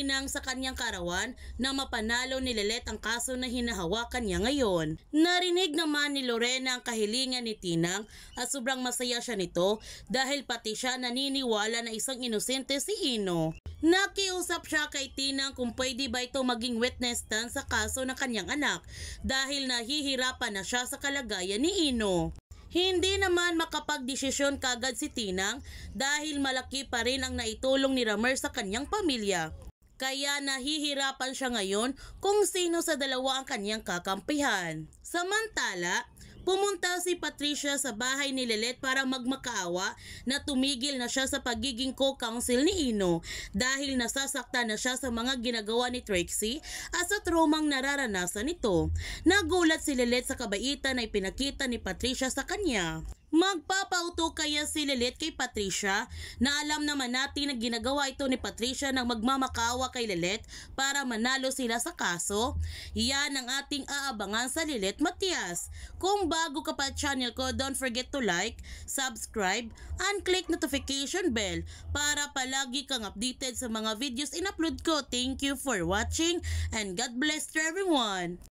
Ninang sa kanyang karawan na mapanalo ni Lelet ang kaso na hinahawakan niya ngayon. Narinig naman ni Lorena ang kahilingan ni Tinang at sobrang masaya siya nito dahil pati siya naniniwala na isang inosente si Ino. Nakiusap siya kay Tinang kung pwede ba ito maging witness stand sa kaso ng kanyang anak dahil nahihirapan na siya sa kalagayan ni Ino. Hindi naman makapagdesisyon kagad si Tinang dahil malaki pa rin ang naitulong ni Ramer sa kanyang pamilya. Kaya nahihirapan siya ngayon kung sino sa dalawa ang kanyang kakampihan. Samantala, pumunta si Patricia sa bahay ni Lelet para magmakaawa na tumigil na siya sa pagiging co-counsel ni Ino dahil nasasaktan na siya sa mga ginagawa ni Trixie at sa traumang nararanasan nito. Nagulat si Lelet sa kabaitan na ipinakita ni Patricia sa kanya. Magpapauto kaya si Lelet kay Patricia na alam naman natin na ginagawa ito ni Patricia ng magmamakawa kay Lelet para manalo sila sa kaso? Yan ang ating aabangan sa Lelet Matias. Kung bago ka pa channel ko, don't forget to like, subscribe, and click notification bell para palagi kang updated sa mga videos in-upload ko. Thank you for watching and God bless to everyone!